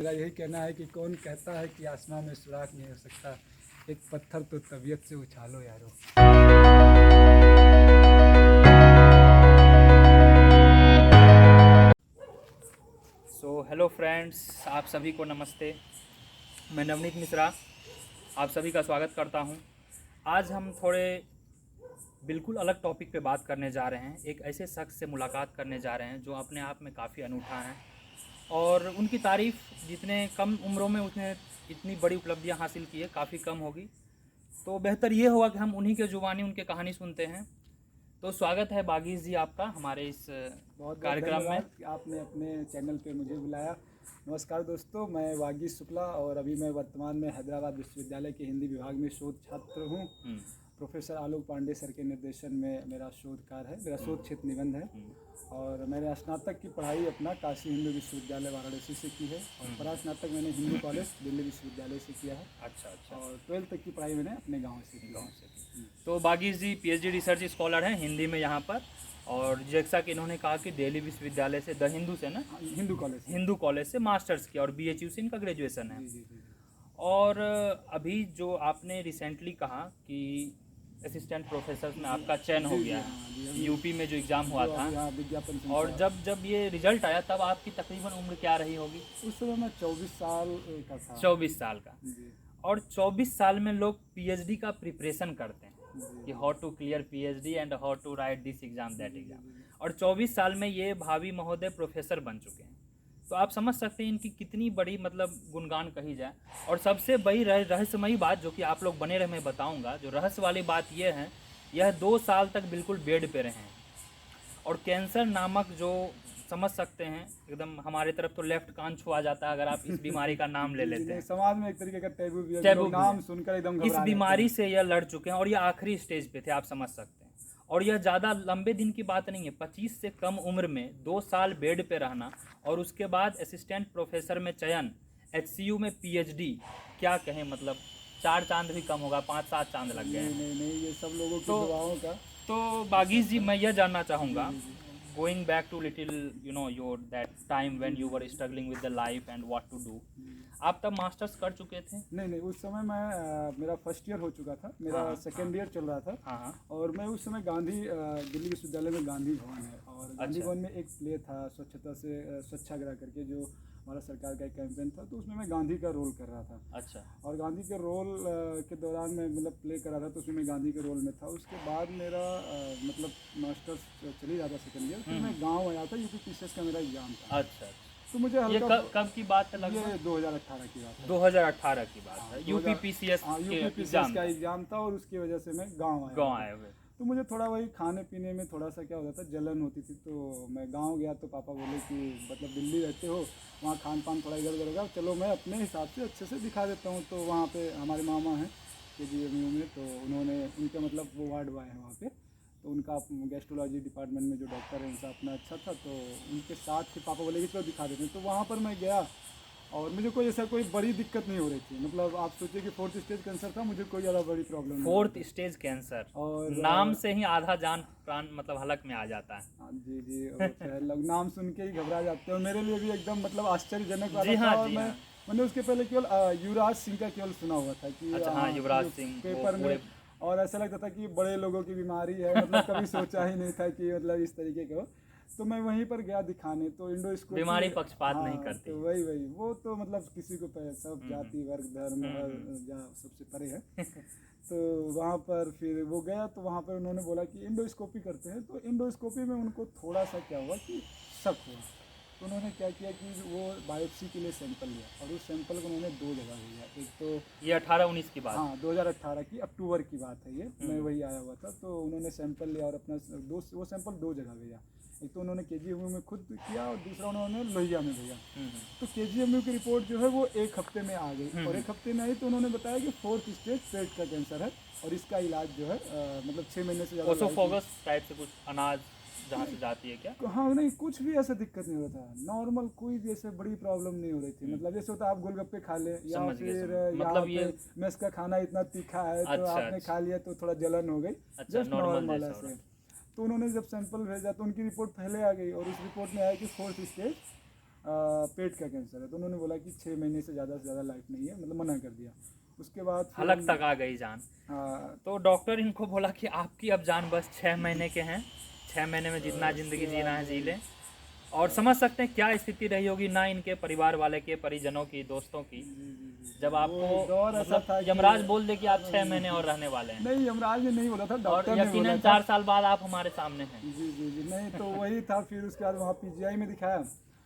मेरा यही कहना है कि कौन कहता है कि आसमां में सुराख नहीं हो सकता, एक पत्थर तो तबीयत से उछालो यारो। हेलो फ्रेंड्स, आप सभी को नमस्ते। मैं नवनीत मिश्रा आप सभी का स्वागत करता हूं। आज हम थोड़े बिल्कुल अलग टॉपिक पे बात करने जा रहे हैं। एक ऐसे शख्स से मुलाकात करने जा रहे हैं जो अपने आप में काफ़ी अनूठा है और उनकी तारीफ़ जितने कम उम्रों में उसने इतनी बड़ी उपलब्धियां हासिल की है काफ़ी कम होगी। तो बेहतर ये होगा कि हम उन्हीं के ज़ुबानी उनके कहानी सुनते हैं। तो स्वागत है बागीश जी आपका हमारे इस बहुत कार्यक्रम में। धन्यवाद कि आपने अपने चैनल पे मुझे बुलाया। नमस्कार दोस्तों, मैं वागीश शुक्ला और अभी मैं वर्तमान में हैदराबाद विश्वविद्यालय के हिंदी विभाग में शोध छात्र हूँ। प्रोफेसर आलोक पांडे सर के निर्देशन में मेरा शोध कार्य है, मेरा शोध क्षेत्र निबंध है। और मैंने स्नातक की पढ़ाई अपना काशी हिंदू विश्वविद्यालय वाराणसी से की है और परास्नातक मैंने हिंदू कॉलेज दिल्ली विश्वविद्यालय से किया है। अच्छा। और 12th तक की पढ़ाई मैंने अपने गाँव से की। तो बागीश जी पीएचडी रिसर्च स्कॉलर हैं हिंदी में यहाँ पर, और जैसा कि इन्होंने कहा कि दिल्ली विश्वविद्यालय से द हिंदू से ना हिंदू कॉलेज से मास्टर्स किया और बीएचयू से इनका ग्रेजुएशन है। जी। और अभी जो आपने रिसेंटली कहा कि असिस्टेंट प्रोफेसर में आपका चयन हो गया है, यूपी में जो एग्ज़ाम हुआ था, विज्ञापन और जब ये रिजल्ट आया तब आपकी तकरीबन उम्र क्या रही होगी? उस समय मैं 24 साल का था। 24 साल का। जी। और 24 साल में लोग पीएचडी का प्रिपरेशन करते हैं कि how to clear PhD and how to write this exam that exam, और 24 साल में ये भावी महोदय प्रोफेसर बन चुके हैं। तो आप समझ सकते हैं इनकी कितनी बड़ी मतलब गुणगान कही जाए। और सबसे बड़ी रहस्यमयी बात जो कि आप लोग बने रहे मैं बताऊंगा, जो रहस्य वाली बात ये है, यह 2 साल तक बिल्कुल बेड पे रहे हैं और कैंसर नामक जो समझ सकते हैं एकदम हमारे तरफ तो लेफ्ट कान छुआ जाता है अगर आप इस बीमारी का नाम ले लेते हैं। समाज में एक तरीके का टैबू भी है, टैबू लोग भी नाम है। सुनकर एकदम इस घबरा बीमारी जाते से यह लड़ चुके हैं और ये आखिरी स्टेज पे थे, आप समझ सकते हैं। और यह ज़्यादा लंबे दिन की बात नहीं है, 25 से कम उम्र में 2 साल बेड पे रहना और उसके बाद असिस्टेंट प्रोफेसर में चयन, एचसीयू में पीएचडी, क्या कहें मतलब 4 चांद भी कम होगा, 5-7 चांद लग गए हैं। नहीं, ये सब लोगों की तो दुआओं का। तो बागीश जी मैं यह जानना चाहूँगा, going back to little your that time when you were struggling with the life and what to do, आप तब मास्टर्स कर चुके थे? नहीं, उस समय मैं मेरा फर्स्ट ईयर हो चुका था, मेरा सेकेंड ईयर चल रहा था। हाँ। और मैं उस समय दिल्ली विश्वविद्यालय में गांधी भवन है और गांधी भवन में एक प्ले था स्वच्छता से स्वच्छाग्रह करके, जो हमारा सरकार का एक कैंपेन था, तो उसमें मैं गांधी का रोल कर रहा था। अच्छा। और गांधी के रोल के दौरान मैं मतलब प्ले कर रहा था, तो उसमें मैं गांधी के रोल में था। उसके बाद मेरा मतलब मास्टर्स चल ही रहा था सेकेंड ईयर, फिर मैं गाँव आया था, यूपी पीसीएस का मेरा एग्जाम था। अच्छा। तो मुझे ये कब की बात है? लगभग ये 2018 की बात है। 2018 की बात है। यूपी पीसीएस का एग्जाम था और उसकी वजह से मैं गांव आया हुए। तो मुझे थोड़ा वही खाने पीने में थोड़ा सा क्या होता था, जलन होती थी। तो मैं गांव गया तो पापा बोले कि मतलब दिल्ली रहते हो, वहाँ खान पान थोड़ा इधर उधर होगा, चलो मैं अपने हिसाब से अच्छे से दिखा देता हूँ। तो वहाँ पे हमारे मामा हैं KGMU में, तो उन्होंने उनके मतलब वो वार्ड बॉय हैं वहाँ पे, तो उनका गैस्ट्रोलॉजी डिपार्टमेंट में जो डॉक्टर है उनका अपना अच्छा था, तो उनके साथ फिर पापा बोले कि चलो दिखा देते हैं। तो वहाँ पर मैं गया और मुझे कोई ऐसा कोई बड़ी दिक्कत नहीं हो रही थी। मतलब आप सोचिए कि 4th स्टेज कैंसर था, मुझे कोई ज़्यादा बड़ी प्रॉब्लम नहीं। 4th स्टेज कैंसर, और नाम से ही आधा जान प्राण मतलब हलक में आ जाता है। जी। और लोग नाम सुन के ही घबरा जाते हैं और मेरे लिए भी एकदम मतलब आश्चर्यजनक वाला था। और मैंने उसके पहले केवल युवराज सिंह का केवल सुना हुआ था कि अच्छा, हाँ, युवराज सिंह पेपर में, और ऐसा लगता था कि बड़े लोगों की बीमारी है, मतलब कभी सोचा ही नहीं था कि मतलब इस तरीके का हो। तो मैं वहीं पर गया दिखाने, तो इंडोस्कोपी बीमारी पक्षपात नहीं करती। तो वही वो तो मतलब किसी को सब जाति वर्ग धर्म सबसे परे है। तो वहाँ पर फिर वो गया, तो वहाँ पर उन्होंने बोला कि इंडोस्कोपी करते हैं। तो इंडोस्कोपी में उनको थोड़ा सा क्या हुआ कि शक हुआ, तो उन्होंने क्या किया कि वो बायोप्सी के लिए सैंपल लिया और उस सैंपल को उन्होंने 2 जगह भेजा। एक तो ये 18-19 की बात, हाँ 2018 की अक्टूबर की बात है ये, मैं वही आया हुआ था। तो उन्होंने सैंपल लिया और अपना वो सैंपल 2 जगह भेजा। एक तो उन्होंने KGMU में खुद किया और दूसरा उन्होंने लोहिया में भेजा। तो KGMU की रिपोर्ट जो है वो 1 हफ्ते में आ गई और 1 हफ्ते में आई तो उन्होंने बताया कि 4th स्टेज पेट का कैंसर है और इसका इलाज जो है मतलब 6 महीने से ज़्यादा। ओसोफोगस टाइप से कुछ अनाज जहाँ से जाती है क्या? हाँ, नहीं कुछ भी ऐसा दिक्कत नहीं होता, नॉर्मल कोई जैसे बड़ी प्रॉब्लम नहीं हो रही थी। मतलब जैसे होता है आप गोलगप्पे खा ले या फिर मतलब ये मेस का खाना इतना तीखा है तो आपने खा लिया तो थोड़ा जलन हो गई, जस्ट नॉर्मल ऐसे। तो उन्होंने जब सैंपल भेजा तो उनकी रिपोर्ट पहले आ गई और उस रिपोर्ट में आया कि 4th स्टेज पेट का कैंसर है। तो उन्होंने बोला कि 6 महीने से ज़्यादा लाइफ नहीं है, मतलब मना कर दिया। उसके बाद फिर हलक तक आ गई जान। हाँ, तो डॉक्टर इनको बोला कि आपकी अब जान बस 6 महीने के हैं, 6 महीने में जितना ज़िंदगी जीना है जी लें। और समझ सकते हैं क्या स्थिति रही होगी ना इनके परिवार वाले के, परिजनों की, दोस्तों की, जब वो आपको दौर ऐसा मतलब था कि यमराज बोल दे कि आप 6 महीने और रहने वाले हैं, नहीं, यमराज ने नहीं बोला था, और डॉक्टर ने बोला यकीनन था। 4 साल बाद आप हमारे सामने हैं। जी, नहीं तो वही था। फिर उसके बाद वहाँ पीजीआई में दिखाया,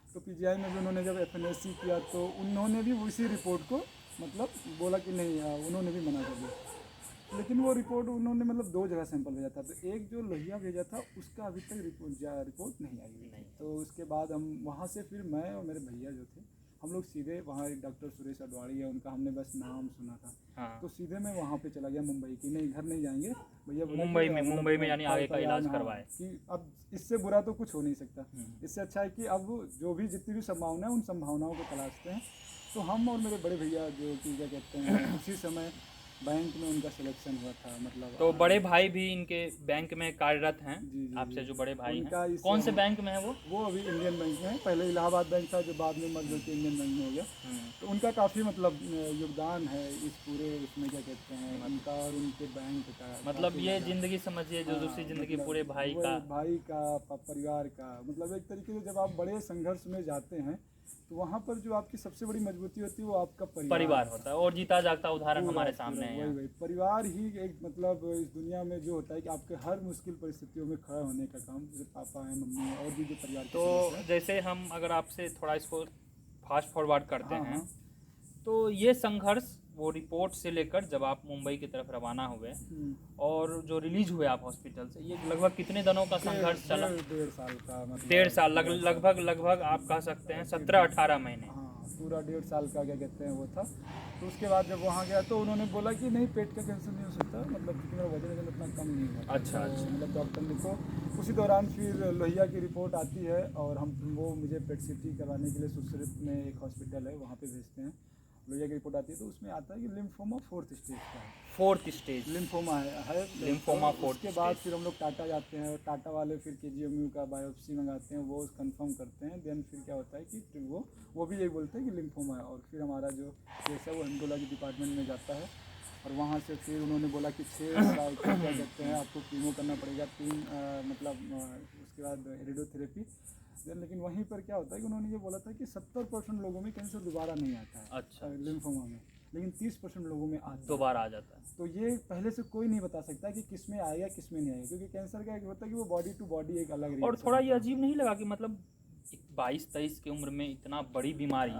तो पीजीआई में भी उन्होंने जब एफएनएससी किया तो उन्होंने भी उसी रिपोर्ट को मतलब बोला कि नहीं, उन्होंने भी मना कर दिया। लेकिन वो रिपोर्ट उन्होंने मतलब 2 जगह सैंपल भेजा था, तो एक जो लोहिया भेजा था उसका अभी तक रिपोर्ट नहीं आई हुई थी। तो उसके बाद हम वहाँ से फिर मैं और मेरे भैया जो थे, हम लोग सीधे वहाँ एक डॉक्टर सुरेश अडवाणी है, उनका हमने बस नाम सुना था। हाँ। तो सीधे मैं वहाँ पे चला गया मुंबई की, नहीं घर नहीं जाएंगे भैया, बोला कि मुंबई में यानी आगे का इलाज हाँ, करवाए। कि अब इससे बुरा तो कुछ हो नहीं सकता। इससे अच्छा है कि अब जो भी जितनी भी संभावना है उन संभावनाओं को तलाशते हैं। तो हम और मेरे बड़े भैया जो कि क्या कहते हैं उसी समय बैंक में उनका सिलेक्शन हुआ था, मतलब तो बड़े भाई भी इनके बैंक में कार्यरत हैं। जी, आपसे जो बड़े भाई उनका हैं, इस कौन से बैंक में है वो? वो अभी इंडियन बैंक में है। पहले इलाहाबाद बैंक था, जो बाद में मर्ज होकर इंडियन बैंक में हो गया। तो उनका काफ़ी मतलब योगदान है इस पूरे उसमें, क्या कहते हैं, उनका और उनके बैंक का मतलब काफ़ी ये ज़्यादा। जिंदगी समझिए जो दूसरी जिंदगी मतलब पूरे भाई वही का। भाई का परिवार का, मतलब एक तरीके से जब आप बड़े संघर्ष में जाते हैं तो वहाँ पर जो आपकी सबसे बड़ी मजबूती होती है वो आपका परिवार होता है, और जीता जागता उदाहरण हमारे सामने है यहाँ। वही परिवार ही एक मतलब इस दुनिया में जो होता है कि आपके हर मुश्किल परिस्थितियों में खड़ा होने का काम, जैसे पापा हैं, मम्मी है, और भी जो परिवार के तो सदस्य हैं। जैसे हम अगर आपसे थोड़ा इसको फास्ट फॉरवर्ड करते हाँ, हैं, हाँ। तो ये संघर्ष वो रिपोर्ट से लेकर जब आप मुंबई की तरफ रवाना हुए और जो रिलीज हुए आप हॉस्पिटल से, ये लगभग कितने दिनों का संघर्ष चला? 1.5 साल का, मतलब 1.5 साल, लगभग आप कह सकते हैं 17-18 महीने। हाँ, पूरा 1.5 साल का क्या कहते हैं वो था। तो उसके बाद जब वहाँ गया तो उन्होंने बोला कि नहीं, पेट का कैंसर नहीं हो सकता, मतलब क्योंकि मेरा वजन उतना कम नहीं हुआ। अच्छा। मतलब डॉक्टर ने को उसी दौरान फिर लोहिया की रिपोर्ट आती है और हम वो मुझे पेट सीटी करवाने के लिए सुसरित में एक हॉस्पिटल है वहाँ पे भेजते हैं। लोहिया की रिपोर्ट आती है तो उसमें आता है कि लिम्फोमा 4th स्टेज का है। 4th स्टेज लिम्फोमा है लिम्फोमा तो 4th उसके बाद फिर हम लोग टाटा जाते हैं, टाटा वाले फिर KGMU का बायोप्सी मंगाते हैं, वो कंफर्म करते हैं। देन फिर क्या होता है कि वो भी यही बोलते हैं कि लिम्फोमा है, और फिर हमारा जो केस है वो हेमेटोलॉजी डिपार्टमेंट में जाता है। और वहाँ से फिर उन्होंने बोला कि 6 साल का क्या कहते हैं आपको कीमो करना पड़ेगा, 3 मतलब उसके बाद रेडियोथेरेपी। लेकिन वहीं पर क्या होता है कि उन्होंने ये बोला था कि 70% लोगों में कैंसर दोबारा नहीं आता है। अच्छा। लिम्फोमा में, लेकिन 30% लोगों में आता है। दोबारा आ जाता है। तो ये पहले से कोई नहीं बता सकता कि किस में आएगा किस में नहीं आएगा, क्योंकि कैंसर का एक होता है कि वो बॉडी टू बॉडी एक अलग और थोड़ा ये अजीब नहीं लगा कि मतलब 22-23 की उम्र में इतना बड़ी बीमारी,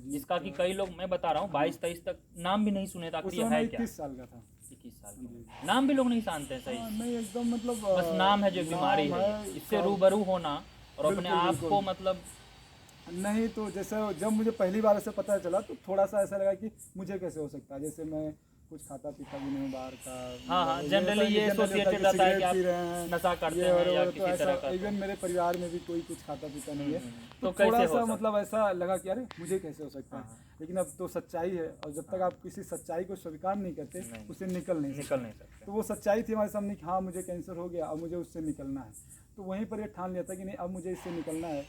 जिसका कि कई लोग, मैं बता रहा हूँ 22-23 तक नाम भी नहीं सुने था कि है क्या। 21 साल का था। 21 साल का नाम भी लोग नहीं जानते हैं सही। नहीं एकदम मतलब बस नाम है जो बीमारी है, इससे रूबरू होना और अपने आप को मतलब नहीं। तो जैसे जब मुझे पहली बार ऐसे पता चला तो थोड़ा सा ऐसा लगा कि मुझे कैसे हो सकता है, जैसे मैं कुछ खाता पीता भी नहीं हूँ बाहर का। हाँ, जनरली ये एसोसिएटेड रहता है कि आप नशा करते हैं या किसी तरह का। इवन मेरे परिवार में भी कोई कुछ खाता पीता नहीं है। तो थोड़ा सा मतलब ऐसा लगा कि अरे मुझे कैसे हो सकता है। लेकिन अब तो सच्चाई है, और जब तक आप किसी सच्चाई को स्वीकार नहीं करते उससे निकल नहीं सकते। तो वो सच्चाई थी हमारे सामने कि हाँ मुझे कैंसर हो गया, अब मुझे उससे निकलना है। तो वहीं पर ये ठान लिया था कि नहीं, अब मुझे इससे निकलना है।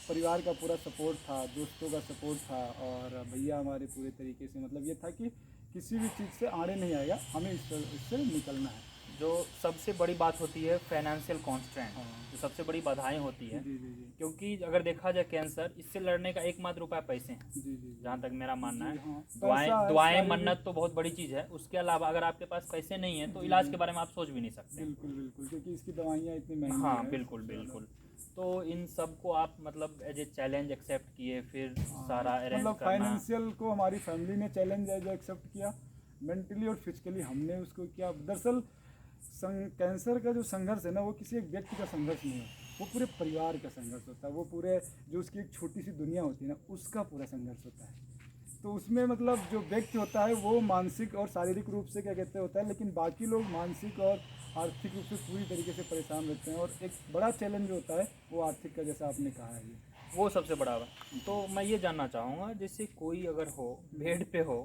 परिवार का पूरा सपोर्ट था, दोस्तों का सपोर्ट था, और भैया हमारे पूरे तरीके से, मतलब ये था कि किसी भी चीज़ से आड़े नहीं आएगा, हमें इससे निकलना है। जो सबसे बड़ी बात होती है फाइनेंशियल कॉन्स्ट्रेंट, जो सबसे बड़ी बाधाएं होती है। जी। क्योंकि अगर देखा जाए कैंसर, इससे लड़ने का एकमात्र उपाय पैसे हैं। जी। जहाँ तक मेरा मानना है। हाँ, दुआएं मन्नत तो बहुत बड़ी चीज़ है, उसके अलावा अगर आपके पास पैसे नहीं है तो इलाज के बारे में आप सोच भी नहीं सकते। बिल्कुल, क्योंकि इसकी दवाइयाँ इतनी महंगी हाँ, हैं। बिल्कुल। तो इन सब को आप मतलब एज ए चैलेंज एक्सेप्ट किए, फिर सारा अरेंज मतलब करना। फाइनेंशियल को हमारी फैमिली ने चैलेंज एज एक्सेप्ट किया, मेंटली और फिजिकली हमने उसको किया। दरअसल कैंसर का जो संघर्ष है ना, वो किसी एक व्यक्ति का संघर्ष नहीं है, वो पूरे परिवार का संघर्ष होता है। वो पूरे जो उसकी एक छोटी सी दुनिया होती है ना, उसका पूरा संघर्ष होता है। तो उसमें मतलब जो व्यक्ति होता है वो मानसिक और शारीरिक रूप से क्या कहते होता है, लेकिन बाकी लोग मानसिक और आर्थिक रूप से पूरी तरीके से परेशान रहते हैं। और एक बड़ा चैलेंज होता है वो आर्थिक का, जैसा आपने कहा है, वो सबसे बड़ा है। तो मैं ये जानना चाहूँगा, जैसे कोई अगर हो बेड पे हो,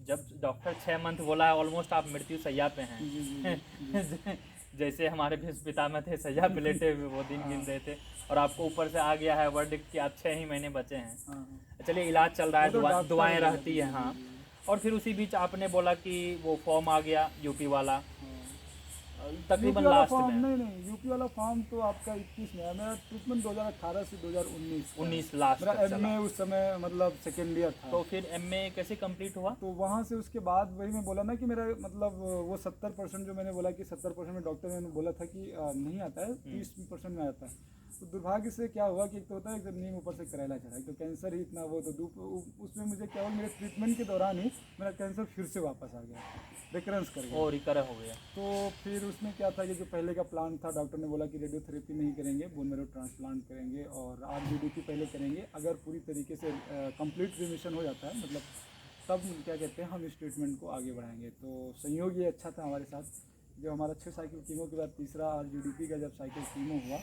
जब डॉक्टर 6 मंथ बोला है, ऑलमोस्ट आप मृत्यु सैया पे हैं, जैसे हमारे पिता में थे सैया पे लेटे हुए वो दिन गिन रहे थे, और आपको ऊपर से आ गया है वर्डिक्ट कि आप 6 ही महीने बचे हैं। हाँ। चलिए इलाज चल रहा है, वो तो डॉक्टर दुआएं है, रहती जी, हैं। जी, हाँ, जी, जी। और फिर उसी बीच आपने बोला कि वो फॉर्म आ गया यूपी वाला, तकरीबन यूपी वाला लास्ट फॉर्म में। नहीं, यूपी वाला फॉर्म तो आपका 21 में है। मेरा ट्रीटमेंट 2018 से 2019 का है। 19 लास्ट मेरा तक चला। एमए उस समय मतलब सेकेंड ईयर था। तो फिर एमए कैसे कंप्लीट हुआ? तो वहाँ से उसके बाद वही मैं बोला ना कि मेरा मतलब वो 70% जो मैंने बोला कि 70% में डॉक्टर ने बोला था कि नहीं आता है, 30% में आता है। तो दुर्भाग्य से क्या हुआ कि एक तो होता है एकदम नीम ऊपर से करेला चढ़ा, तो कैंसर ही इतना वो, तो उसमें मुझे क्या हुआ, मेरे ट्रीटमेंट के दौरान ही मेरा कैंसर फिर से वापस आ गया, रिकरेंस कर गया। और रिकवर हो गया। तो फिर उसमें क्या था कि जो पहले का प्लान था, डॉक्टर ने बोला कि रेडियोथेरेपी नहीं करेंगे, बोन मैरो ट्रांसप्लांट करेंगे और आरबीडीटी पहले करेंगे। अगर पूरी तरीके से कंप्लीट रिमिशन हो जाता है मतलब, तब क्या कहते हैं हम इस ट्रीटमेंट को आगे बढ़ाएंगे। तो संयोग ये अच्छा था हमारे साथ, जो हमारा 6 साइकिल कीमो के बाद तीसरा आरबीडीटी का जब साइकिल कीमो हुआ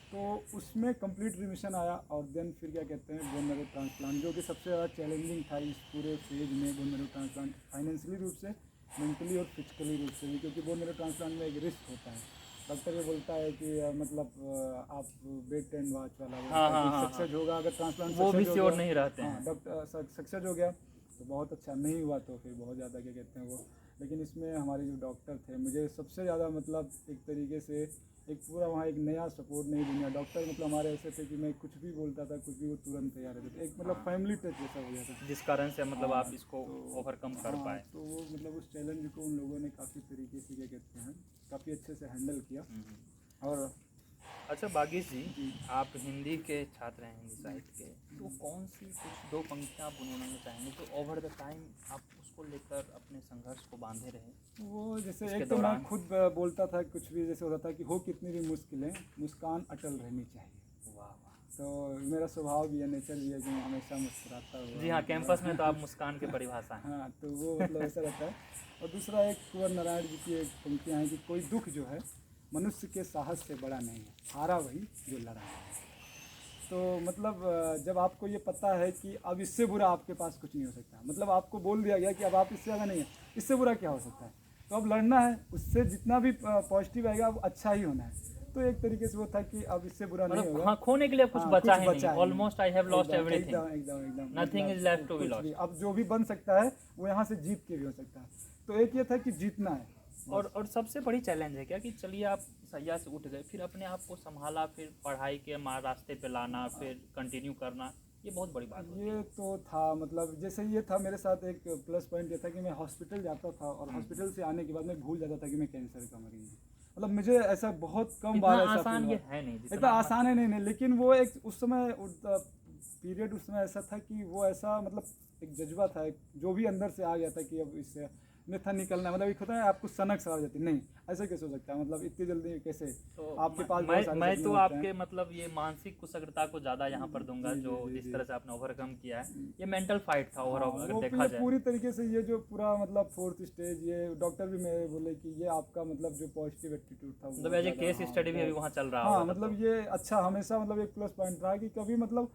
तो उसमें कंप्लीट रिमिशन आया। और देन फिर क्या कहते हैं बोन मैरो ट्रांसप्लांट, जो कि सबसे ज़्यादा चैलेंजिंग था इस पूरे फेज में। बोन मैरो ट्रांसप्लांट फाइनेंशियली रूप से, मेंटली और फिजिकली रूप से भी, क्योंकि बोन मैरो ट्रांसप्लांट में एक रिस्क होता है। डॉक्टर ये बोलता है कि मतलब आप वेट एंड वॉच वाला सक्सेस होगा अगर ट्रांसप्लांट, वो भी श्योर नहीं रहते हैं। हाँ, डॉक्टर सक्सेस हो गया तो बहुत अच्छा, नहीं हुआ तो फिर बहुत ज़्यादा क्या कहते हैं वो। लेकिन इसमें हमारे जो डॉक्टर थे, मुझे सबसे ज़्यादा मतलब एक तरीके से एक पूरा वहाँ एक नया सपोर्ट, नई दुनिया। डॉक्टर मतलब हमारे ऐसे थे कि मैं कुछ भी बोलता था, कुछ भी वो तुरंत तैयार रहते थे। एक मतलब फैमिली टच जैसा हो गया था, जिस कारण से मतलब हाँ, आप इसको तो ओवरकम कर हाँ, पाए। तो वो मतलब उस चैलेंज को उन लोगों ने काफ़ी तरीके से क्या कहते हैं काफ़ी अच्छे से हैंडल किया। और अच्छा बागीश जी, आप हिंदी के छात्र हैं, हिंदी साहित्य के, तो कौन सी कुछ 2 पंक्तियाँ आप गुनगुनाना चाहेंगे जो ओवर द टाइम आप उसको लेकर अपने संघर्ष को बांधे रहे? वो जैसे इसके एक तो मैं दौरान? खुद बोलता था, कुछ भी जैसे होता था कि हो कितनी भी मुश्किलें, मुस्कान अटल रहनी चाहिए। वाह वाह। तो मेरा स्वभाव भी है, नेचर भी है कि मैं हमेशा मुस्कुराता हुआ। जी हाँ, कैंपस में तो आप मुस्कान की परिभाषा हैं। हाँ, तो वो मतलब ऐसा रहता है। और दूसरा एक कुंवर नारायण जी की एक पंक्तियाँ हैं कि कोई दुख जो है मनुष्य के साहस से बड़ा नहीं है, हारा वही जो लड़ा है। तो मतलब जब आपको ये पता है कि अब इससे बुरा आपके पास कुछ नहीं हो सकता, मतलब आपको बोल दिया गया कि अब आप इससे ज़्यादा नहीं है, इससे बुरा क्या हो सकता है, तो अब लड़ना है, उससे जितना भी पॉजिटिव आएगा अब अच्छा ही होना है। तो एक तरीके से वो था कि अब इससे बुरा नहीं होगा। हाँ, खोने के लिए कुछ बचा ही नहीं। है almost I have lost everything, एकदम एकदम एकदम, nothing is left to be lost. अब जो भी बन सकता है वो यहाँ से जीत के भी हो सकता है। तो एक ये था कि जीतना है। और सबसे बड़ी चैलेंज है क्या कि चलिए आप सैया से उठ गए, फिर अपने आप को संभाला, फिर पढ़ाई के रास्ते पे लाना, फिर कंटिन्यू करना, ये बहुत बड़ी बात होती है। ये तो था मतलब जैसे ये था मेरे साथ एक प्लस पॉइंट ये था कि मैं हॉस्पिटल जाता था और हॉस्पिटल से आने के बाद मैं भूल जाता था कि मैं कैंसर का मरीज हूँ। मतलब मुझे ऐसा बहुत कम बार ऐसा आसान ये है नहीं, इतना आसान है नहीं, लेकिन वो एक उस समय पीरियड उस समय ऐसा था कि वो ऐसा मतलब एक जज्बा था, जो भी अंदर से आ गया था कि अब इससे नहीं था निकलना। मतलब एक होता है आपको सनक सा आ जाती, नहीं ऐसा कैसे हो सकता है, मतलब इतनी जल्दी कैसे तो आपके पास मैं तो आपके मतलब ये मानसिक कुशलता को ज़्यादा यहाँ पर दूंगा, जो जिस तरह से आपने ओवरकम किया है, ये मेंटल फाइट था ओवरऑल अगर देखा जाए पूरी तरीके से। ये जो पूरा मतलब 4th स्टेज, ये डॉक्टर भी मेरे बोले कि ये आपका मतलब जो पॉजिटिव एटीट्यूड था, मतलब एज ए केस स्टडी भी अभी वहाँ चल रहा हाँ, होगा। मतलब ये अच्छा हमेशा मतलब एक प्लस पॉइंट रहा कि कभी मतलब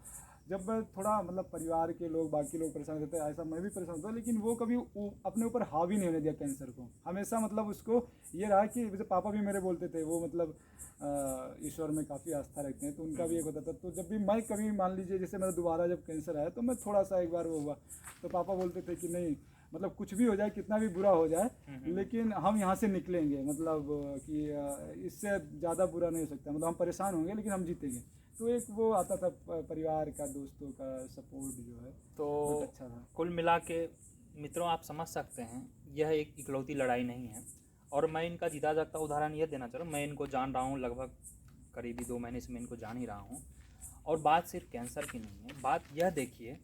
जब मैं थोड़ा मतलब परिवार के लोग बाकी लोग परेशान होते हैं, ऐसा मैं भी परेशान होता, लेकिन वो कभी अपने ऊपर हावी नहीं होने दिया कैंसर को। हमेशा मतलब उसको ये रहा कि जैसे पापा भी मेरे बोलते थे, वो मतलब ईश्वर में काफ़ी आस्था रखते हैं, तो उनका भी एक होता था। तो जब भी मैं कभी मान लीजिए जैसे मेरा दोबारा जब कैंसर आया तो मैं थोड़ा सा एक बार वो हुआ, तो पापा बोलते थे कि नहीं मतलब कुछ भी हो जाए, कितना भी बुरा हो जाए, लेकिन हम यहाँ से निकलेंगे, मतलब कि इससे ज़्यादा बुरा नहीं हो सकता, मतलब हम परेशान होंगे लेकिन हम जीतेंगे। तो एक वो आता था परिवार का, दोस्तों का सपोर्ट जो है, तो बहुत अच्छा था। कुल मिला के मित्रों आप समझ सकते हैं यह एक इकलौती लड़ाई नहीं है, और मैं इनका जीता जागता उदाहरण यह देना चाह रहा हूँ। मैं इनको जान रहा हूँ, लगभग करीबी 2 महीने से मैं इनको जान ही रहा हूँ। और बात सिर्फ कैंसर की नहीं है, बात यह देखिए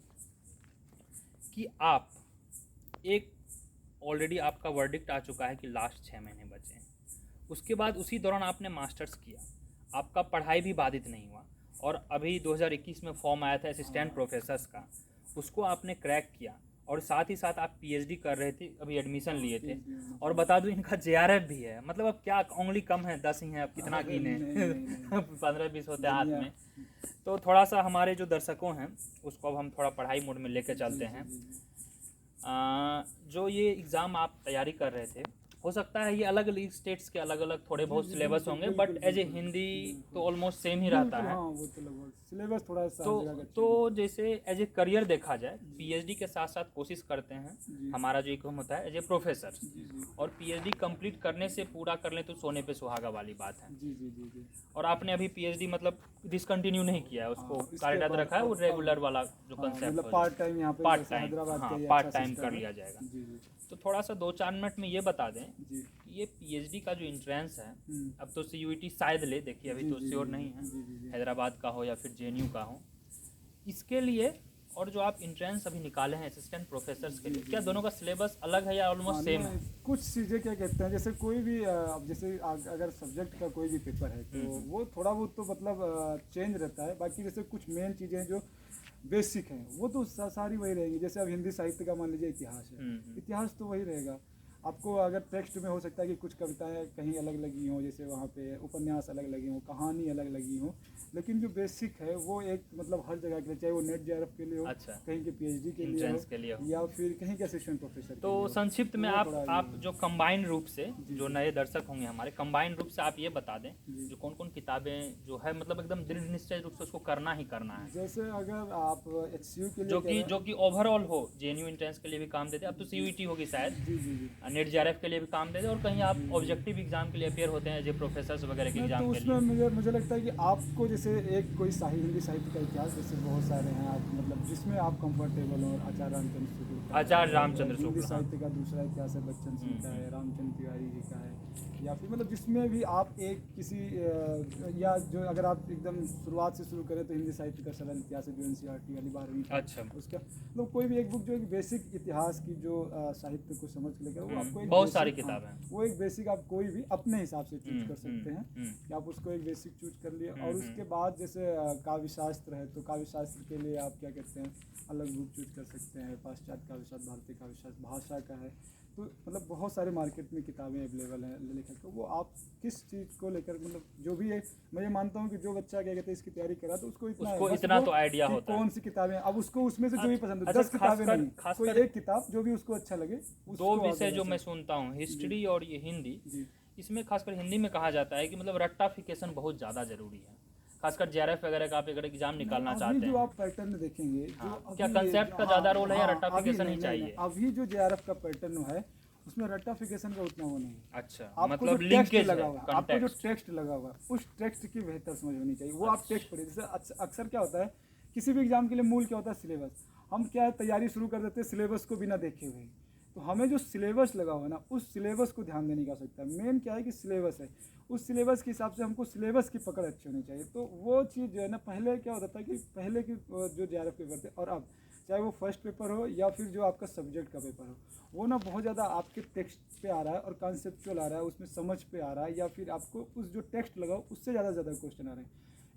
कि आप एक ऑलरेडी आपका वर्डिक्ट आ चुका है कि लास्ट 6 महीने बचे हैं, उसके बाद उसी दौरान आपने मास्टर्स किया, आपका पढ़ाई भी बाधित नहीं हुआ, और अभी 2021 में फॉर्म आया था असिस्टेंट प्रोफेसर्स का, उसको आपने क्रैक किया, और साथ ही साथ आप पीएचडी कर रहे थे, अभी एडमिशन लिए थे। और बता दूं इनका जेआरएफ भी है, मतलब अब क्या उंगली कम है, 10 ही हैं, अब कितना गिने 15-20 होते हैं हाथ में। तो थोड़ा सा हमारे जो दर्शकों हैं उसको अब हम थोड़ा पढ़ाई मोड में लेके चलते हैं। जो ये एग्ज़ाम आप तैयारी कर रहे थे, हो सकता है ये अलग अलग स्टेट्स के अलग अलग थोड़े बहुत सिलेबस होंगे, बट एज ए हिंदी तो ऑलमोस्ट सेम ही रहता बिल्कुल, है। हाँ वो तो लगभग सिलेबस थोड़ा सा तो हर जगह का तो जैसे एज ए करियर देखा जाए, पीएचडी के साथ साथ कोशिश करते हैं, जी। हमारा जो एक होता है एज ए प्रोफेसर, जी जी और पीएचडी कंप्लीट करने से पूरा कर लें तो सोने पे सुहागा वाली बात है। जी जी जी जी। और आपने अभी पीएचडी मतलब डिसकंटिन्यू नहीं किया है, उसको हाँ, इसके कार्यरत बाद रखा है, वो अब रेगुलर वाला जो हाँ, कंसेप्ट मतलब हो पार्ट जाए, टाइम यहाँ पे पार्ट जैसे टाइम, हैदराबाद हाँ का ये पार्ट अच्छा टाइम system कर है। लिया जाएगा। जी जी तो थोड़ा सा 2-4 मिनट में ये बता दें जी। कि ये पीएचडी का जो इंट्रेंस है, हम्म, अब तो सीयूईटी शायद ले, देखिए अभी जी, तो जी, श्योर जी, नहीं है, जी, जी, जी। हैदराबाद का हो या फिर जेएनयू का हो, इसके लिए और जो आप इंट्रेंस अभी निकाले हैं असिस्टेंट प्रोफेसर्स के लिए, क्या दोनों का सिलेबस अलग है या ऑलमोस्ट सेम है? कुछ चीज़ें क्या कहते हैं, जैसे कोई भी अब जैसे अगर सब्जेक्ट का कोई भी पेपर है तो वो थोड़ा बहुत तो मतलब चेंज रहता है। बाकी जैसे कुछ मेन चीज़ें जो बेसिक हैं वो तो सारी वही रहेंगी। जैसे अब हिंदी साहित्य का मान लीजिए इतिहास है, इतिहास तो वही रहेगा। आपको अगर टेक्स्ट में हो सकता है कि कुछ कविताएं कहीं अलग लगी हों, जैसे वहाँ पे उपन्यास अलग लगी हों, कहानी अलग लगी हो, लेकिन जो बेसिक है वो एक मतलब हर जगह के लिए, चाहे वो नेट जेआरएफ के लिए हो, अच्छा, कहीं के पीएचडी के लिए इंट्रेंस के लिए हो, या फिर कहीं के असिस्टेंट प्रोफेसर के तो लिए हो। संक्षिप्त में वो आप थोड़ा आप ये- जो कंबाइंड रूप से, जी, जो जी। नए दर्शक होंगे हमारे, कंबाइंड रूप से आप ये बता दें जी। जो कौन कौन किताबें जो है मतलब एकदम दृढ़ निश्चय रूप से उसको करना ही करना है, जैसे अगर आप एचसीयू के लिए जो कह कि रहे हैं- जो कि ओवरऑल हो, जेएनयू एंट्रेंस के लिए भी काम देते हैं, अब तो सीयूईटी होगी शायद, जी जी जी। नेट जेआरएफ के लिए भी काम देते हैं, और कहीं आप ऑब्जेक्टिव एग्जाम के लिए अपेयर होते हैं जो प्रोफेसर्स वगैरह के नहीं, तो एग्जाम के उसमें लिए। मुझे लगता है कि आपको जैसे एक कोई हिंदी साहित्य का इतिहास, जैसे बहुत सारे हैं आप मतलब जिसमें आप कंफर्टेबल हो, आचार्य रामचंद्र शुक्ल का है, आचार्य रामचंद्र हिंदी शुक्ल, हाँ। साहित्य का दूसरा इतिहास है बच्चन सिंह का है, रामचंद्र तिवारी जी का है, या फिर मतलब जिसमें भी आप एक किसी या जो अगर आप एकदम शुरुआत से शुरू करें तो हिंदी साहित्य का सरल इतिहास है जो एनसीईआरटी वाली 12वीं का, अच्छा, उसका मतलब कोई भी एक बुक जो एक बेसिक इतिहास की जो साहित्य को समझ के लेकर वो आपको एक बहुत basic- सारी हाँ, किताबें हैं। वो एक बेसिक आप कोई भी अपने हिसाब से चूज कर सकते हैं कि आप उसको एक बेसिक चूज कर लिए। और उसके बाद जैसे काव्य शास्त्र है तो काव्य शास्त्र के लिए आप क्या कहते हैं अलग बुक चूज कर सकते हैं, पाश्चात्य काव्य शास्त्र, भारतीय काव्य शास्त्र, भाषा का है, तो मतलब बहुत सारे मार्केट में किताबें अवेलेबल हैं लेखक, तो वो आप किस चीज़ को लेकर मतलब जो भी है, मैं ये मानता हूँ कि जो बच्चा क्या कहते हैं इसकी तैयारी करा तो उसको इतना है, बस इतना वो तो आइडिया कि होता है। कौन सी किताबें, अब उसको उसमें से जो भी पसंद है, अच्छा, 10 किताबें खासकर- नहीं, खासकर- कोई एक किताब जो भी उसको अच्छा लगे दो उसको आगे विषय जो बढ़ा मैं सकते सुनता हूँ, हिस्ट्री और ये हिंदी, जी। इसमें खासकर हिंदी में कहा जाता है कि मतलब रट्टाफिकेशन बहुत ज़्यादा जरूरी है, खासकर जेआरएफ वगैरह का आप अगर एग्जाम निकालना अभी चाहते जो हैं। आप पैटर्न देखेंगे हाँ, जो क्या अभी- concept का ज़्यादा रोल है या रट्टाफिकेशन अभी ही नहीं, चाहिए? नहीं, अभी जो जेआरएफ का पैटर्न है उसमें रट्टाफिकेशन का उतना वो नहीं है। अच्छा, आपको मतलब जो टेक्स्ट लिंकेज लगा है, हुआ है, आपको जो context। टेक्स्ट लगा हुआ है उस टेक्स्ट की बेहतर समझ होनी चाहिए, वो आप टेक्स्ट पढ़िए। जैसे अक्सर क्या होता है किसी भी एग्जाम के लिए मूल क्या होता है सिलेबस, हम क्या है तैयारी शुरू कर देते हैं सिलेबस को बिना देखे हुए, तो हमें जो सिलेबस लगा हुआ है ना उस सिलेबस को ध्यान देने की आवश्यकता है। मेन क्या है कि सिलेबस है, उस सिलेबस के हिसाब से हमको सिलेबस की पकड़ अच्छी होनी चाहिए। तो वो चीज़ जो है ना, पहले क्या होता था कि पहले की जो जेआरएफ पेपर थे और अब चाहे वो फर्स्ट पेपर हो या फिर जो आपका सब्जेक्ट का पेपर हो, वो ना बहुत ज़्यादा आपके टेक्स्ट पे आ रहा है और कॉन्सेप्चुअल आ रहा है, उसमें समझ पे आ रहा है, या फिर आपको उस जो टेक्स्ट लगाओ उससे ज़्यादा क्वेश्चन आ रहे हैं।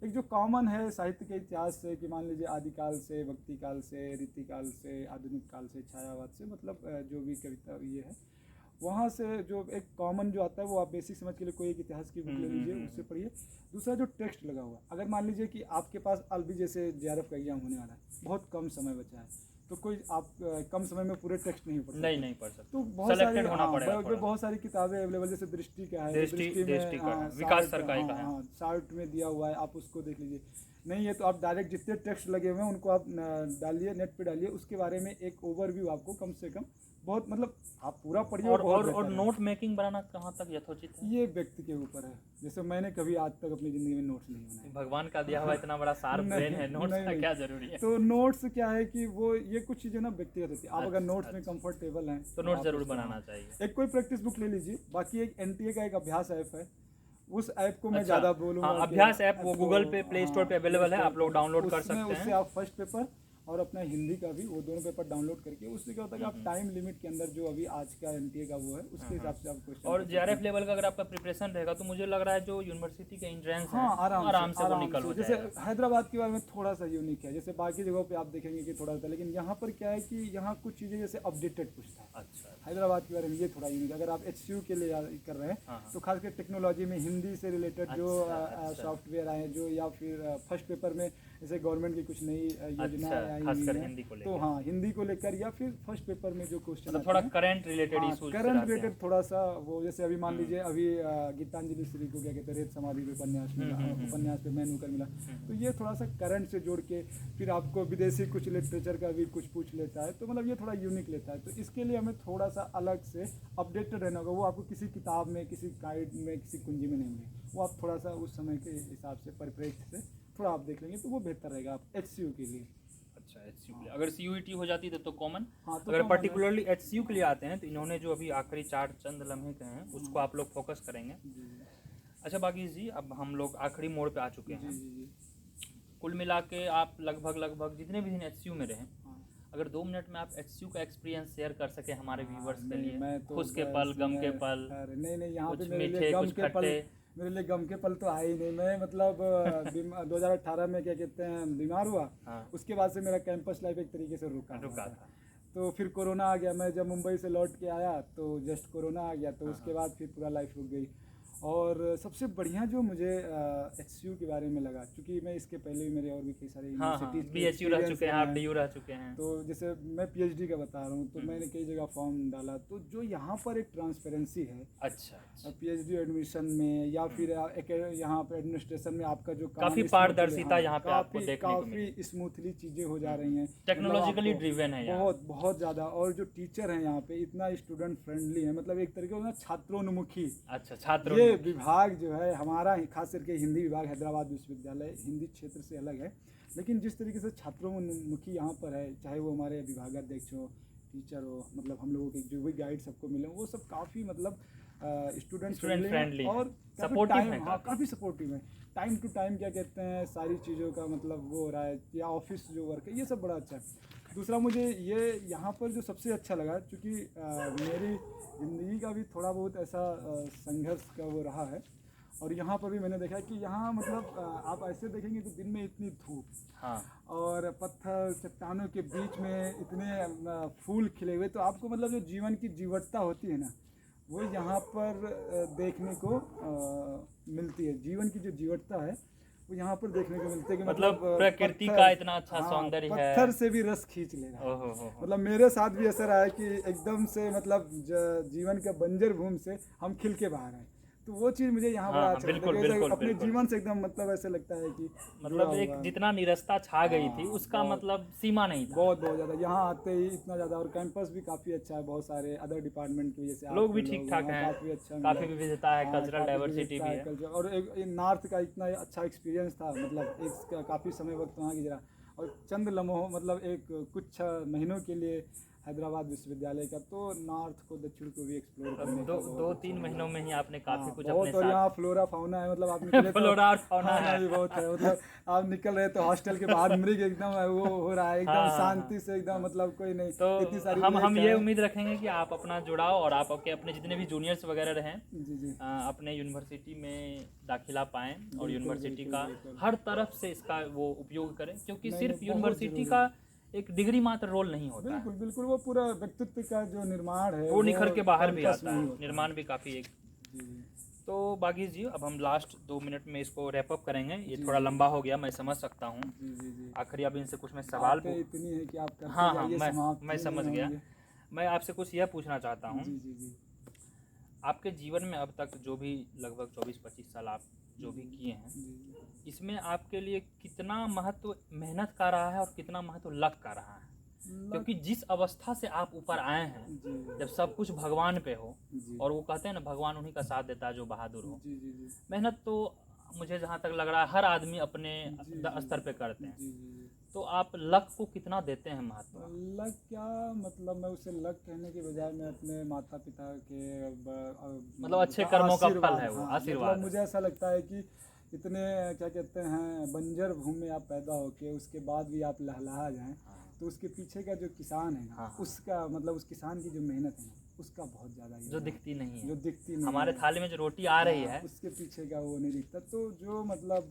एक जो कॉमन है साहित्य के इतिहास से कि मान लीजिए आदिकाल से, भक्ति काल से, रीतिकाल से, आधुनिक काल से, छायावाद से, मतलब जो भी कविता ये है वहाँ से जो एक कॉमन जो आता है वो आप बेसिक समझ के लिए कोई एक इतिहास की बुक ले लीजिए, उससे पढ़िए। दूसरा जो टेक्स्ट लगा हुआ, अगर मान लीजिए कि आपके पास अभी जैसे जेआरएफ का एग्जाम होने वाला है, बहुत कम समय बचा है, तो कोई आप कम समय में पूरे टेक्स्ट नहीं पढ़ सकते, नहीं पढ़ सकते, तो बहुत सारी Selected होना पड़ेगा थोड़ा। बहुत सारी किताबें अवेलेबल, जैसे दृष्टि का है, दृष्टि में का है, विकास सरकारी का है। शार्ट में दिया हुआ है, आप उसको देख लीजिए। नहीं है तो आप डायरेक्ट जितने टेक्स्ट लगे हुए हैं उनको आप डालिए, नेट पे डालिए, उसके बारे में एक ओवरव्यू आपको कम से कम बहुत मतलब आप पूरा पढ़िए और नोट मेकिंग बनाना कहाँ तक यथोचित है? ये व्यक्ति के ऊपर है। जैसे मैंने कभी आज तक अपनी ज़िंदगी में नोट्स नहीं बनाए। भगवान का दिया हुआ इतना बड़ा शार्प ब्रेन है, नोट्स का क्या जरूरी है? तो नोट्स क्या है कि वो ये कुछ चीज़ें ना व्यक्तिगत होती है। आप अगर नोट्स में कंफर्टेबल हैं तो नोट जरूर बनाना चाहिए। एक कोई प्रैक्टिस बुक ले लीजिए। बाकी एक एनटीए का एक अभ्यास ऐप है, उस ऐप को मैं अच्छा, ज़्यादा बोलूँगा। हाँ, अभ्यास ऐप वो गूगल पे, प्ले स्टोर पे अवेलेबल है, आप लोग डाउनलोड कर सकते हैं। उससे आप फर्स्ट पेपर और अपना हिंदी का भी, वो दोनों पेपर डाउनलोड करके, उससे क्या होता है कि आप टाइम लिमिट के अंदर जो अभी आज का एनटीए का वो है उसके हिसाब से आप क्वेश्चन। और जेआरएफ लेवल का अगर आपका प्रिपरेशन रहेगा तो मुझे लग रहा है जो यूनिवर्सिटी के एंट्रेंस है, हाँ, आराम से वो निकल हो जैसे जाएगा। हैदराबाद के बारे में थोड़ा सा यूनिक है, जैसे बाकी जगहों पे आप देखेंगे कि थोड़ा सा, लेकिन यहाँ पर क्या है कि यहाँ कुछ चीज़ें जैसे अपडेटेड पूछता है। अच्छा, हैदराबाद के बारे में ये थोड़ा यूनिक। अगर आप एचसीयू के लिए कर रहे हैं तो खासकर टेक्नोलॉजी में हिंदी से रिलेटेड जो सॉफ्टवेयर आए जो, या फिर फर्स्ट पेपर में जैसे गवर्नमेंट की कुछ नई योजना अच्छा, आई खासकर हुई है, हिंदी को तो लेकर। हाँ हिंदी को लेकर या फिर फर्स्ट पेपर में जो क्वेश्चन मतलब थोड़ा current related issues current related थोड़ा सा वो, जैसे अभी मान लीजिए अभी गीतांजलि श्री को क्या कहते हैं रेत समाधि पे उपन्यास मिला, उपन्यास पे मैन होकर मिला, तो ये थोड़ा सा करंट से जोड़ के फिर आपको विदेशी कुछ लिटरेचर का भी कुछ पूछ लेता है, तो मतलब ये थोड़ा यूनिक लेता है। तो इसके लिए हमें थोड़ा सा अलग से अपडेटेड रहना होगा, वो आपको किसी किताब में, किसी गाइड में, किसी कुंजी में नहीं मिलेगी, वो आप थोड़ा सा उस समय के हिसाब से परिप्रेक्ष्य से थोड़ा आप देख लेंगे तो वो बेहतर रहेगा आप HCU के लिए। अच्छा, HCU के लिए अगर CUET हो जाती तो कॉमन। हाँ, तो अगर common पर्टिकुलरली HCU के लिए आते हैं तो इन्होंने जो अभी आखिरी 4 चंद लम्हे कहे हैं उसको आप लोग फोकस करेंगे। जी अच्छा बाकी जी, अब हम लोग आखिरी मोड़ पे आ चुके जी हैं। जी जी। कुल मिला के आप लगभग जितने भी दिन HCU में रहे, हाँ। अगर 2 मिनट में आप HCU का एक्सपीरियंस शेयर कर सके हमारे व्यूवर्स के नहीं, लिए, मैं तो खुश के बस पल, गम के मैं- पल, अरे नहीं यहाँ पे कुछ मेरे लिए मीठे गम कुछ के पल, खट्टे। मेरे लिए गम के पल तो आए ही नहीं। मैं मतलब 2018 में क्या कहते हैं बीमार हुआ, हाँ। उसके बाद से मेरा कैंपस लाइफ एक तरीके से रुका रुका था। था। तो फिर कोरोना आ गया, मैं जब मुंबई से लौट के आया तो जस्ट कोरोना आ गया, तो हाँ, उसके बाद फिर पूरा लाइफ रुक गई। और सबसे बढ़िया जो मुझे HCU के बारे में लगा, क्योंकि मैं इसके पहले भी मेरे और भी कई सारे हाँ यूनिवर्सिटीज़ के BHU रह चुके हैं, आप experience DU रह चुके हैं। तो जैसे मैं PhD का बता रहा हूँ, तो मैंने कई जगह फॉर्म डाला, तो जो यहाँ पर एक ट्रांसपेरेंसी है अच्छा PhD एडमिशन में या फिर यहाँ पे एडमिनिस्ट्रेशन में आपका जो काम काफी smoothly- पारदर्शिता यहाँ पे आपको काफी देखने को मिली। काफी स्मूथली चीजें हो जा रही हैं, टेक्नोलॉजिकली मतलब आपको ड्रिवन है यहाँ। बहुत बहुत ज्यादा। और जो टीचर हैं यहाँ पे इतना स्टूडेंट फ्रेंडली है, मतलब एक तरीके से छात्रोन्मुखी अच्छा, छात्रों ये विभाग जो है हमारा, खास करके हिंदी विभाग हैदराबाद विश्वविद्यालय हिंदी क्षेत्र से अलग है, लेकिन जिस तरीके से छात्रोन्मुखी यहाँ पर है, चाहे वो हमारे विभागाध्यक्ष हो, टीचर हो, मतलब हम लोगों के जो भी गाइड सबको मिले, वो सब काफ़ी मतलब स्टूडेंट फ्रेंडली friendly और supportive टाइम, हैं हाँ काफ़ी सपोर्टिव है। टाइम टू टाइम क्या कहते हैं सारी चीज़ों का मतलब वो हो रहा है, या ऑफिस जो वर्क है, ये सब बड़ा अच्छा है। दूसरा मुझे ये यहाँ पर जो सबसे अच्छा लगा, क्योंकि मेरी ज़िंदगी का भी थोड़ा बहुत ऐसा संघर्ष का वो रहा है, और यहाँ पर भी मैंने देखा है कि यहाँ मतलब आप ऐसे देखेंगे तो दिन में इतनी धूप, हाँ, और पत्थर चट्टानों के बीच में इतने फूल खिले हुए, तो आपको मतलब जो जीवन की जीवटता होती है ना, वो यहाँ पर देखने को मिलती है। जीवन की जो जीवटता है वो यहाँ पर देखने को मिलती है कि मतलब प्रकृति पत्थर- का इतना अच्छा हाँ, सौंदर्य है। पत्थर से भी रस खींच ले रहा है। ओहो हो। मतलब मेरे साथ भी ऐसा रहा है कि एकदम से मतलब जीवन के बंजर भूमि से हम खिल के बाहर हैं, तो वो चीज़ मुझे यहाँ बड़ा हाँ, अच्छा बिल्कुल, लगता है। बिल्कुल, अपने बिल्कुल। जीवन से एकदम मतलब ऐसे लगता है कि जुड़ा मतलब एक हुआ है। जितना निरस्ता छा गई थी हाँ, उसका बहुत। मतलब सीमा नहीं था। बहुत बहुत ज़्यादा यहाँ आते ही इतना ज़्यादा, और कैंपस भी काफ़ी अच्छा है, बहुत सारे अदर डिपार्टमेंट की वजह से लोग भी आपके ठीक ठाक हैं, काफ़ी अच्छा काफी मिला। विविधता है, हाँ, कल्चरल काफी डाइवर्सिटी विविधता भी है, है। कल्चर। और एक नॉर्थ का इतना अच्छा एक्सपीरियंस था, मतलब एक काफ़ी समय वक्त वहाँ गुजरा, और चंद लम्हों मतलब एक कुछ महीनों के लिए हैदराबाद विश्वविद्यालय का, तो नॉर्थ को दक्षिण को भी एक्सप्लोर करने का बहुत 2-3 महीनों में ही आपने काफी हाँ, कुछ बहुत। अपने और यहाँ साथ। फ्लोरा फाउना है, मतलब आप निकले तो फ्लोरा और फाउना फाउना है। भी बहुत है, मतलब आप निकल रहे तो हॉस्टल के बाहर मृग एकदम वो हो रहा है, एकदम हाँ, हाँ, शांति से, एकदम मतलब कोई नहीं, तो इतनी सारी हम लेक ये है। उम्मीद रखेंगे कि आप अपना जुड़ाव और आप अपने जितने भी जूनियर्स वगैरह रहें जी जी अपने यूनिवर्सिटी में दाखिला पाएं, और बिल्कुल, यूनिवर्सिटी बिल्कुल, का बिल्कुल। हर तरफ से इसका वो उपयोग करें, क्योंकि नहीं, सिर्फ नहीं, बहुत यूनिवर्सिटी जरूरी का एक डिग्री मात्र रोल नहीं होता है, बिल्कुल बिल्कुल, वो पूरा व्यक्तित्व का जो निर्माण है वो निखर के बाहर भी कैंपस आता में ही है, होता निर्माण भी काफ़ी एक। जी जी तो बागी जी, अब हम लास्ट 2 मिनट में इसको रैप अप करेंगे, ये जी, थोड़ा जी। लंबा हो गया, मैं समझ सकता हूँ। जी जी जी। आखिरी अब इनसे कुछ मैं सवाल बातें इतनी है कि आप करते हाँ, जाइए, समाप्त मैं ही समझ नहीं गया। होंगे। मैं आपसे कुछ यह पूछना चाहता हूँ, जी जी जी आपके जीवन में अब तक जो भी लगभग 24-25 साल आप जो भी किए हैं, जी इसमें आपके लिए कितना महत्व मेहनत का रहा है और कितना महत्व लक का रहा है? क्योंकि जिस अवस्था से आप ऊपर आए हैं, जी जब सब कुछ भगवान पे हो, जी और वो कहते हैं ना भगवान उन्हीं का साथ देता है जो बहादुर हो। जी जी जी मेहनत तो मुझे जहाँ तक लग रहा है हर आदमी अपने जी, स्तर पे करते हैं, जी जी तो आप लक को कितना देते हैं महत्व? लक क्या मतलब, मैं उसे लक कहने के बजाय मैं अपने माता पिता के मतलब अच्छे कर्मों का फल आशीर्वाद, है वो, हाँ, आशीर्वाद मतलब है। मुझे ऐसा लगता है कि इतने क्या कहते हैं बंजर भूमि में आप पैदा होके उसके बाद भी आप लहलहा जाएं, तो उसके पीछे का जो किसान है ना, हाँ, हाँ। उसका मतलब उस किसान की जो मेहनत है ना, उसका बहुत ज़्यादा जो योगदान है, दिखती नहीं है, जो दिखती नहीं हमारे है। थाली में जो रोटी आ रही हाँ, है, उसके पीछे का वो नहीं दिखता। तो जो मतलब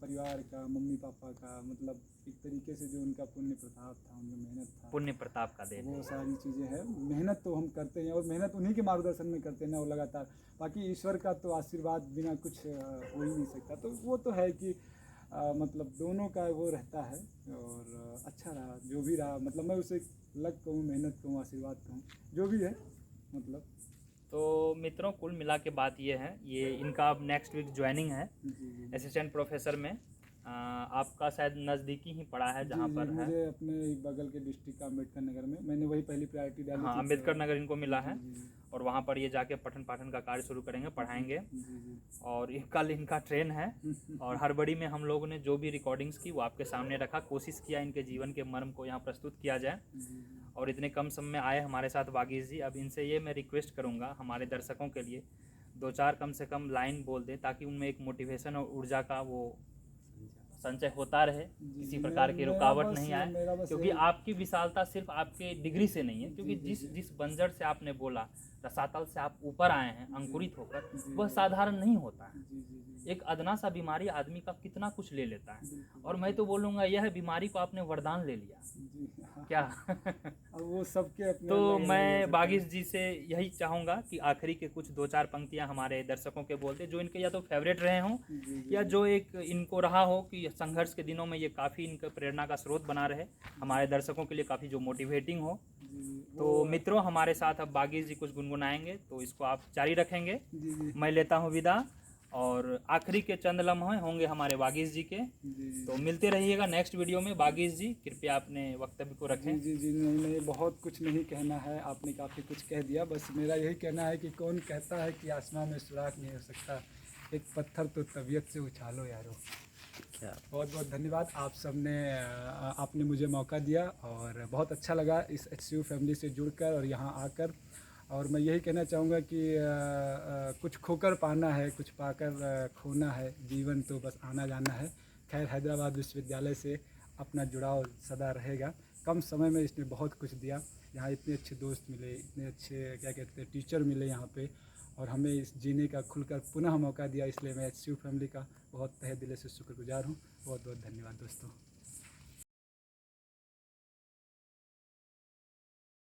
परिवार का, मम्मी पापा का, मतलब एक तरीके से जो उनका पुण्य प्रताप था, उनका मेहनत था, पुण्य प्रताप का देन वो है। सारी चीज़ें हैं। मेहनत तो हम करते हैं, और मेहनत उन्हीं के मार्गदर्शन में करते हैं ना, वो लगातार। बाकी ईश्वर का तो आशीर्वाद बिना कुछ हो ही नहीं सकता। तो वो तो है कि मतलब दोनों का वो रहता है और अच्छा रहा जो भी रहा, मतलब मैं उसे लग कहूँ, मेहनत कहूँ, आशीर्वाद कहूँ, जो भी है मतलब। तो मित्रों कुल मिला के बात ये है, ये इनका अब नेक्स्ट वीक ज्वाइनिंग है जी असिस्टेंट प्रोफेसर में। आपका शायद नज़दीकी ही पड़ा है जहाँ पर है। मुझे अपने बगल के डिस्ट्रिक्ट का अम्बेडकर नगर में, मैंने वही पहली प्रायोरिटी डाली हाँ, थी। अम्बेडकर नगर इनको मिला है जी। और वहाँ पर ये जाके पठन पाठन का कार्य शुरू करेंगे, पढ़ाएंगे। जी। और कल इनका ट्रेन है और हड़बड़ी में हम लोगों ने जो भी रिकॉर्डिंग्स की वो आपके सामने रखा, कोशिश किया इनके जीवन के मर्म को यहाँ प्रस्तुत किया जाए। और इतने कम समय में आए हमारे साथ वागीश जी। अब इनसे ये मैं रिक्वेस्ट करूँगा हमारे दर्शकों के लिए 2-4 कम से कम लाइन बोल दें ताकि उनमें एक मोटिवेशन और ऊर्जा का वो संचय होता रहे, किसी प्रकार की रुकावट नहीं आए। क्योंकि आपकी विशालता सिर्फ आपके डिग्री से नहीं है, क्योंकि जिस बंजर से आपने बोला, रसातल से आप ऊपर आए हैं अंकुरित होकर, वह साधारण नहीं होता है। एक अदना सा बीमारी आदमी का कितना कुछ ले लेता है, और मैं तो बोलूँगा यह बीमारी को आपने वरदान ले लिया क्या। अब वो सबके अपने तो मैं वागीश जी से यही चाहूँगा कि आखिरी के कुछ 2-4 पंक्तियाँ हमारे दर्शकों के बोलते, जो इनके या तो फेवरेट रहे हों या जो एक इनको रहा हो कि संघर्ष के दिनों में ये काफ़ी इनका प्रेरणा का स्रोत बना रहे, हमारे दर्शकों के लिए काफ़ी जो मोटिवेटिंग हो। तो मित्रों हमारे साथ अब वागीश जी कुछ गुनगुनाएंगे, तो इसको आप जारी रखेंगे। मैं लेता हूँ विदा, और आखिरी के चंद लम्हे होंगे हमारे वागीश जी के। तो मिलते रहिएगा नेक्स्ट वीडियो में। वागीश जी कृपया अपने वक्तव्य को रखें। जी नहीं, बहुत कुछ नहीं कहना है, आपने काफ़ी कुछ कह दिया। बस मेरा यही कहना है कि कौन कहता है कि आसमां में सुराख नहीं हो सकता, एक पत्थर तो तबीयत से उछालो यारो। क्या बहुत बहुत धन्यवाद आप सब ने, आपने मुझे मौका दिया और बहुत अच्छा लगा इस HCU फैमिली से जुड़कर और यहाँ आकर। और मैं यही कहना चाहूँगा कि कुछ खोकर पाना है, कुछ पाकर खोना है, जीवन तो बस आना जाना है। खैर हैदराबाद विश्वविद्यालय से अपना जुड़ाव सदा रहेगा। कम समय में इसने बहुत कुछ दिया, यहाँ इतने अच्छे दोस्त मिले, इतने अच्छे क्या कहते हैं टीचर मिले यहाँ पे, और हमें इस जीने का खुलकर पुनः मौका दिया। इसलिए मैं HCU फैमिली का बहुत तहे दिल से शुक्रगुजार हूँ। बहुत बहुत धन्यवाद दोस्तों।